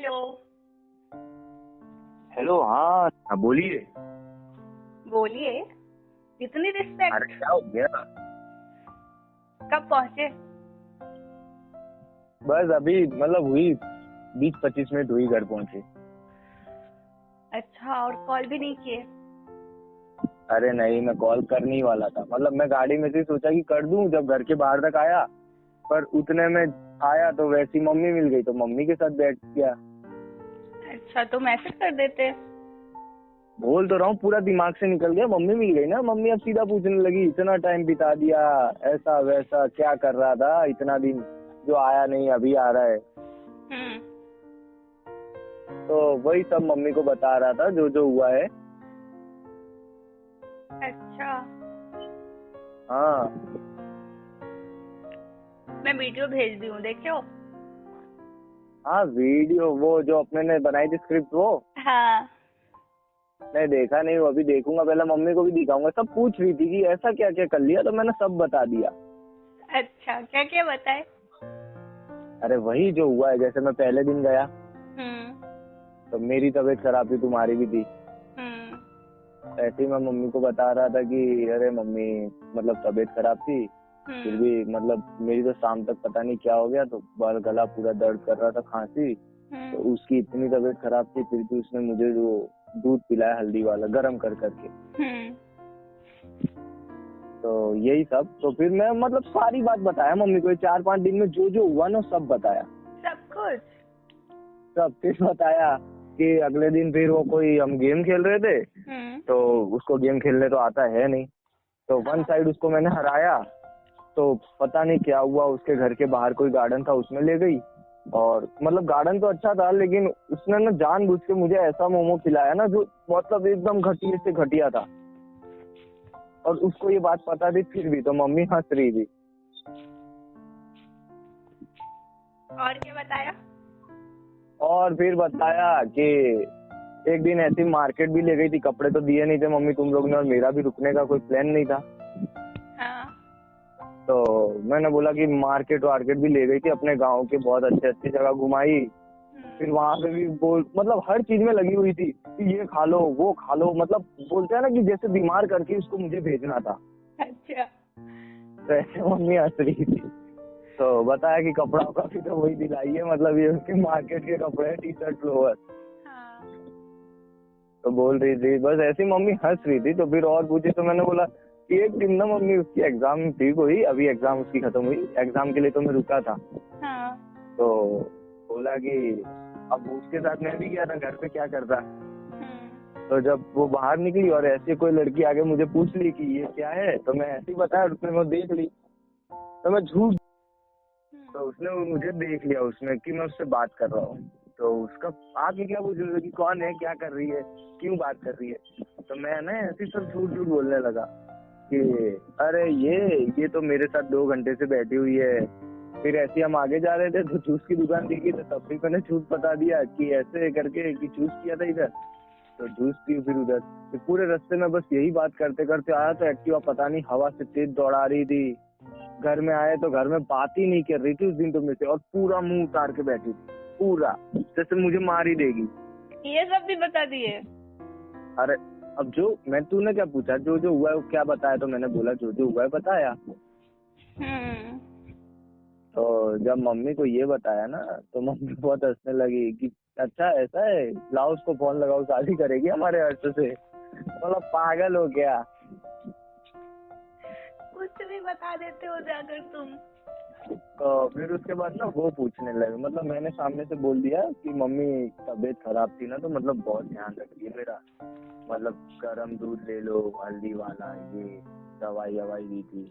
Hello. Hello. हाँ बोलिए। बोलिए। इतनी रिस्पेक्ट। अरे क्या हो गया? कब पहुंचे? बस अभी मतलब हुई 20-25 मिनट हुई घर पहुंचे। अच्छा, और कॉल भी नहीं किए? अरे नहीं, मैं कॉल करने ही वाला था। मतलब मैं गाड़ी में से सोचा कि कर दूं जब घर के बाहर तक आया, पर उतने में आया तो वैसी मम्मी मिल गई तो मम्मी के साथ बैठ गया। अच्छा, तो मैसेज कर देते। बोल तो रहा हूँ, पूरा दिमाग से निकल गया। मम्मी मिल गई ना, मम्मी अब सीधा पूछने लगी इतना टाइम बिता दिया, ऐसा वैसा, क्या कर रहा था इतना दिन, जो आया नहीं अभी आ रहा है। तो वही सब मम्मी को बता रहा था जो जो हुआ है। अच्छा, हाँ मैं वीडियो भेज दी हूँ, देखे हो? हाँ, वीडियो वो जो अपने ने बनाई थी स्क्रिप्ट, वो हाँ। नहीं देखा नहीं, वो अभी देखूंगा। पहले मम्मी को भी दिखाऊंगा। सब पूछ रही थी कि ऐसा क्या क्या कर लिया, तो मैंने सब बता दिया। अच्छा, क्या क्या बताए? अरे वही जो हुआ है, जैसे मैं पहले दिन गया हम्म। तो मेरी तबीयत खराब थी, तुम्हारी भी थी। ऐसे ही मैं मम्मी को बता रहा था कि अरे मम्मी मतलब तबीयत खराब थी, फिर भी मतलब मेरी तो शाम तक पता नहीं क्या हो गया, तो गला पूरा दर्द कर रहा था, खांसी। तो उसकी इतनी तबीयत खराब थी, फिर भी उसने मुझे जो दूध पिलाया हल्दी वाला गर्म कर करके। तो यही सब। तो फिर मैं मतलब सारी बात बताया मम्मी को। 4-5 दिन में जो जो हुआ ना सब बताया। सब कुछ। सब फिर बताया कि अगले दिन फिर वो कोई हम गेम खेल रहे थे, तो उसको गेम खेलने तो आता है नहीं, तो वन साइड उसको मैंने हराया। तो पता नहीं क्या हुआ, उसके घर के बाहर कोई गार्डन था उसमें ले गई। और मतलब गार्डन तो अच्छा था, लेकिन उसने ना जानबूझ के मुझे ऐसा मोमो खिलाया ना जो मतलब एकदम घटिया से घटिया था। और उसको ये बात पता थी फिर भी, तो मम्मी हंस रही थी। और क्या बताया? और फिर बताया कि एक दिन ऐसी मार्केट भी ले गई थी। कपड़े तो दिए नहीं थे मम्मी तुम लोग ने, और मेरा भी रुकने का कोई प्लान नहीं था। हाँ। तो मैंने बोला कि मार्केट भी ले गई थी, अपने गांव के बहुत अच्छी जगह घुमाई। फिर वहां पे भी मतलब हर चीज में लगी हुई थी कि ये खा लो वो खा लो, मतलब बोलते हैं ना कि जैसे बीमार करके उसको मुझे भेजना था। अच्छा। तो ऐसे मम्मी हंस रही थी। तो बताया कि कपड़ा का भी तो वही दिलाई है, मतलब ये उसके मार्केट के कपड़े, टी शर्ट लोअर। हाँ। तो बोल रही थी, बस ऐसी मम्मी हंस रही थी। तो फिर और पूछी तो मैंने बोला कि एक दिन ना मम्मी उसकी एग्जाम ठीक हुई, अभी एग्जाम उसकी खत्म हुई, एग्जाम के लिए तो मैं रुका था। हाँ। तो बोला कि अब उसके साथ मैं भी गया था, घर पे क्या करता। तो जब वो बाहर निकली और ऐसे कोई लड़की आगे मुझे पूछ ली कि ये क्या है, तो मैं ऐसे ही बताया, उसने वो देख ली। तो मैं झूठ, तो उसने मुझे देख लिया उसमें कि मैं उससे बात कर रहा हूँ। तो उसका आगे क्या पूछ रही कि कौन है, क्या कर रही है, क्यों बात कर रही है। तो मैं ना ऐसे सब झूठ झूठ बोलने लगा कि अरे ये तो मेरे साथ 2 घंटे से बैठी हुई है। फिर ऐसे हम आगे जा रहे थे तो जूस की दुकान दिखी, तो तब भी मैंने झूठ बता दिया कि ऐसे करके कि जूस किया था इधर, तो जूस पी फिर उधर। तो पूरे रास्ते में बस यही बात करते करते आया। तो एक्टिवा पता नहीं हवा से तेज दौड़ा रही थी। घर में आए तो घर में बात ही नहीं कर रही थी उस दिन तो मुझसे, और पूरा मुंह उतार के बैठी थी, पूरा जैसे मुझे मार ही देगी। ये सब भी बता दिए? अरे अब जो मैं, तूने क्या पूछा जो जो हुआ है वो क्या बताया, तो मैंने बोला जो जो हुआ है बताया। तो जब मम्मी को ये बताया ना, तो मम्मी बहुत हंसने लगी कि अच्छा ऐसा है, लाओ उसको फोन लगाओ, शादी करेगी हमारे अर्थ से। मतलब पागल हो गया। कुछ भी बता देते हो जाकर तुम। तो फिर उसके बाद ना वो पूछने लगे, मतलब मैंने सामने से बोल दिया कि मम्मी तबीयत खराब थी ना, तो मतलब बहुत ध्यान रखिए मेरा, मतलब गर्म दूध ले लो हल्दी वाला, ये दवाई ववाई दी थी।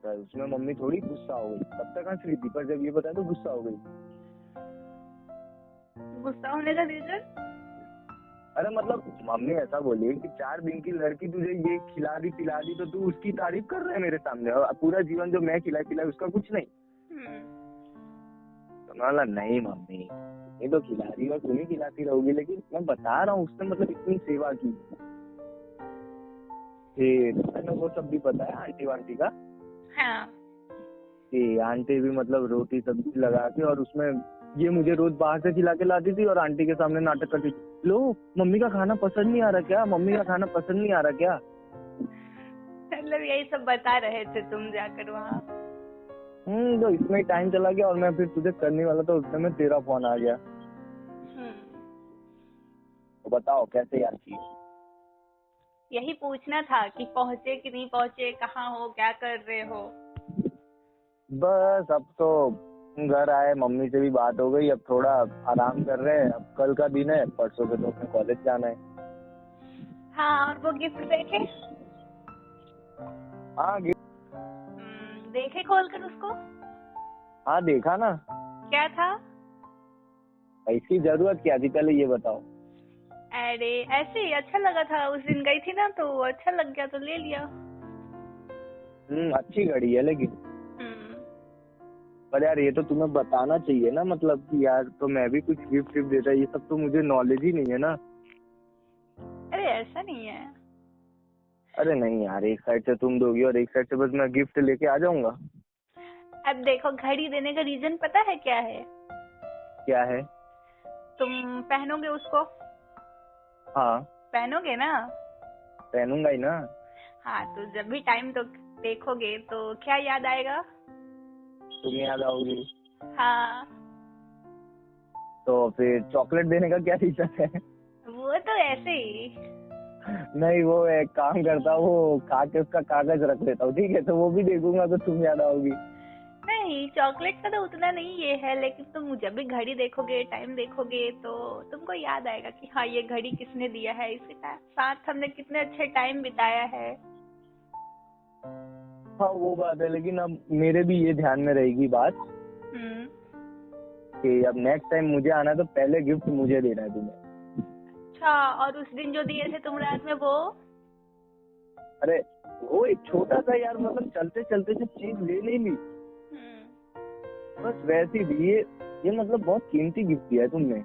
तो उसमें मम्मी थोड़ी गुस्सा हो गई, तब तक हंस रही थी, पर जब ये बताया तो गुस्सा हो गई। गुस्सा होने का रीजन? अरे मतलब मम्मी ऐसा बोली कि 4 दिन की लड़की तुझे ये खिला दी पिला दी, तो तू उसकी तारीफ कर रहे है मेरे सामने, और पूरा जीवन जो मैं खिलाई उसका कुछ नहीं। तो मैं बोला नहीं मम्मी, ये तो खिला रही और तुम्हें खिलाती रहोगी, लेकिन मैं बता रहा हूँ उसने मतलब इतनी सेवा की। फिर मैंने वो सब भी बताया आंटी वांटी का। हाँ। कि आंटी भी मतलब रोटी सब्जी लगा के, और उसमें ये मुझे रोज बाहर से खिला के लाती थी और आंटी के सामने नाटक करती थी, लो मम्मी का खाना पसंद नहीं आ रहा क्या, मम्मी का खाना पसंद नहीं आ रहा क्या। मतलब यही सब बता रहे थे तुम जाकर वहाँ। तो इसमें ही टाइम चला गया और मैं फिर तुझे करने वाला था, उसमें में तेरा फोन आ गया। तो बताओ कैसे याद की। यही पूछना था कि पहुँचे कि नहीं पहुँचे, कहाँ हो, क्या कर रहे हो। बस अब तो घर आए, मम्मी से भी बात हो गई, अब थोड़ा आराम कर रहे हैं। अब कल का दिन है, परसों से तो अपने कॉलेज जाना है। हाँ, और वो गिफ्ट देखे? हाँ देखे खोल कर उसको? हाँ देखा ना। क्या था? इसकी जरूरत क्या थी पहले ये बताओ। अरे ऐसे ही अच्छा लगा था, उस दिन गई थी ना तो अच्छा लग गया तो ले लिया। अच्छी घड़ी है लेकिन। पर यार ये तो तुम्हें बताना चाहिए ना, मतलब कि यार तो मैं भी कुछ गिफ्ट विफ्ट देता, ये सब तो मुझे नॉलेज ही नहीं है ना। अरे ऐसा नहीं है। अरे नहीं यार, एक साइड से तुम दोगी और एक साइड से बस मैं गिफ्ट लेके आ जाऊंगा। अब देखो, घड़ी देने का रीजन पता है क्या है? क्या है? तुम पहनोगे उसको? हाँ पहनोगे ना? पहनूंगा ही ना। हाँ, तो जब भी टाइम तो देखोगे तो क्या याद आएगा? तुम याद आओगी। हाँ। तो फिर चॉकलेट देने का क्या रीजन है? वो तो ऐसे ही। नहीं, वो एक काम करता, वो खा के उसका कागज रख लेता हूँ, ठीक है, तो वो भी देखूंगा तो तुम याद आओगी। नहीं, चॉकलेट का तो उतना नहीं ये है, लेकिन तुम जब भी घड़ी देखोगे, टाइम देखोगे तो तुमको याद आएगा कि हाँ ये घड़ी किसने दिया है, इसके साथ हमने कितने अच्छे टाइम बिताया है। हाँ वो बात है, लेकिन अब मेरे भी ये ध्यान में रहेगी बात कि अब नेक्स्ट टाइम मुझे आना है तो पहले गिफ्ट मुझे देना है तुम्हें। अच्छा, और उस दिन जो दिए थे तुम रात में वो? अरे वो एक छोटा सा यार, मतलब चलते चलते जो चीज ले नहीं ली, बस वैसी भी ये मतलब बहुत कीमती गिफ्ट दिया है तुमने।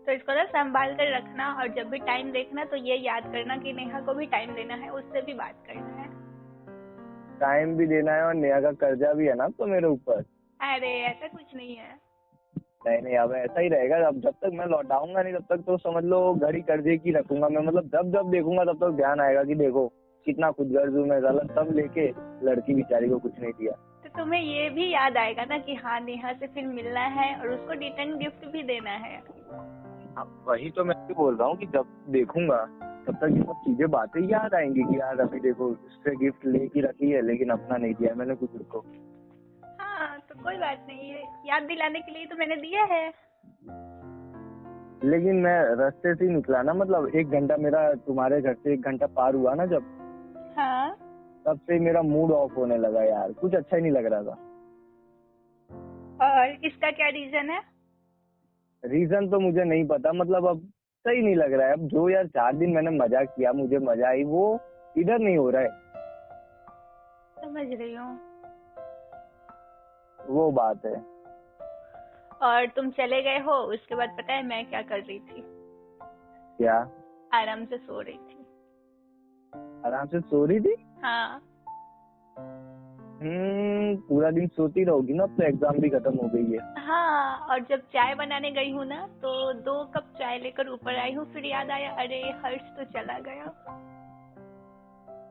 तो इसको ना संभाल कर रखना, और जब भी टाइम देखना तो ये याद करना कि नेहा को भी टाइम देना है, उससे भी बात करना है। टाइम भी देना है और नेहा का कर्जा भी है ना तो मेरे ऊपर। अरे ऐसा कुछ नहीं है। नहीं नहीं, अब ऐसा ही रहेगा। अब जब तक मैं लौटाऊंगा नहीं तब तक तो समझ लो घड़ी कर्जे की रखूंगा मैं, मतलब जब जब देखूंगा तब तक ध्यान आएगा कि देखो कितना खुदगर्ज हूँ मैं, गलत सब लेके लड़की बेचारी को कुछ नहीं दिया। तो तुम्हें ये भी याद आएगा ना कि हाँ नेहा से फिर मिलना है और उसको रिटर्न गिफ्ट भी देना है। अब वही तो मैं भी बोल रहा हूँ कि जब देखूंगा तब तक ये सब चीजें बातें याद आएंगी कि यार अभी देखो उससे गिफ्ट लेके रखी है लेकिन अपना नहीं दिया मैंने कुछ उसको। हाँ तो कोई बात नहीं है, याद दिलाने के लिए तो मैंने दिया है। लेकिन मैं रास्ते से ही निकला ना, मतलब 1 घंटा मेरा तुम्हारे घर से 1 घंटा पार हुआ ना जब, हाँ। तब से मेरा मूड ऑफ होने लगा यार, कुछ अच्छा ही नहीं लग रहा था। और इसका क्या रीजन है? रीजन तो मुझे नहीं पता, मतलब अब सही नहीं लग रहा है। अब जो यार 4 दिन मैंने मजा किया, मुझे मजा आई, वो इधर नहीं हो रहा है। समझ रही हूँ। वो बात है। और तुम चले गए हो, उसके बाद पता है मैं क्या कर रही थी? क्या? आराम से सो रही थी। आराम से सो रही थी? हाँ। पूरा दिन सोती रहोगी ना, अब तो एग्जाम भी खत्म हो गई है। हाँ, और जब चाय बनाने गई हूँ ना तो 2 कप चाय लेकर ऊपर आई हूँ, फिर याद आया अरे हर्ष तो चला गया।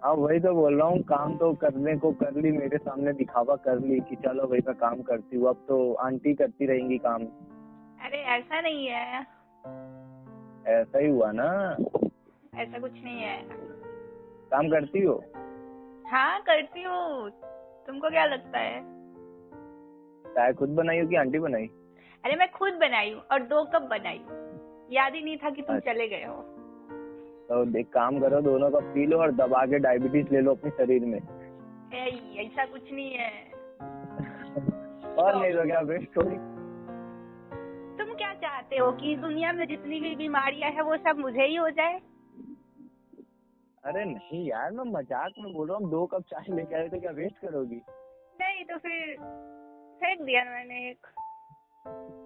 हाँ वही तो बोल रहा हूँ, काम तो करने को कर ली, मेरे सामने दिखावा कर ली कि चलो भाई मैं काम करती हूँ, अब तो आंटी करती रहेंगी काम। अरे ऐसा नहीं है। ऐसा ही हुआ ना? ऐसा कुछ नहीं है। काम करती हो? हाँ करती हूँ, तुमको क्या लगता है? चाय खुद बनाई हो कि आंटी बनाई? अरे मैं खुद बनाई हूँ और 2 कप बनाई हूँ, याद ही नहीं था कि तुम अच्छा। चले गए हो। तो एक काम करो, दोनों कप पी लो और दबा के डायबिटीज ले लो अपने शरीर में। ऐसा कुछ नहीं है। और नहीं तो क्या, बेस्ट होगी। तुम क्या चाहते हो कि दुनिया में जितनी भी बीमारियां हैं वो सब मुझे ही हो जाए? अरे नहीं यार, मैं मजाक में बोल रहा हूँ, 2 कप चाय लेके आए तो क्या वेस्ट करोगी? नहीं तो फिर फेंक दिया मैंने एक।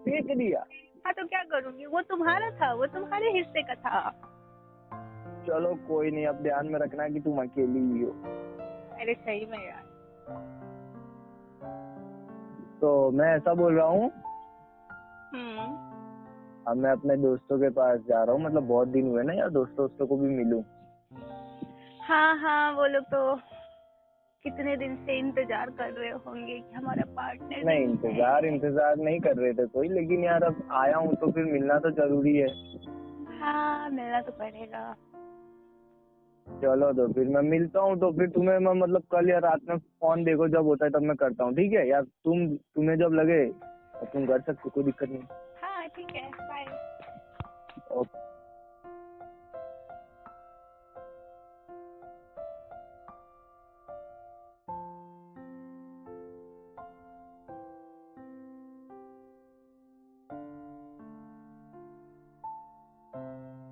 फेंक दिया? हाँ तो क्या करूंगी, वो तुम्हारा था, वो तुम्हारे हिस्से का था। चलो कोई नहीं, अब ध्यान में रखना कि तुम अकेली ही हो। अरे सही में यार। तो मैं ऐसा बोल रहा हूँ अब मैं अपने दोस्तों के पास जा रहा हूँ, मतलब बहुत दिन हुए ना यार, दोस्तों को भी मिलूं। हाँ हाँ, वो लोग तो कितने दिन से इंतजार कर रहे होंगे कि हमारा पार्टनर नहीं, नहीं इंतजार नहीं कर रहे थे कोई, लेकिन यार अब आया हूँ तो फिर मिलना तो जरूरी है। हाँ, मिलना तो पड़ेगा। चलो तो फिर मैं मिलता हूँ, तो फिर तुम्हें मैं मतलब कल या रात में फोन देखो, जब होता है तब मैं करता हूँ, ठीक है यार? तुम्हें जब लगे तुम कर सकते, कोई दिक्कत नहीं। हाँ ठीक है, बाय। ओके।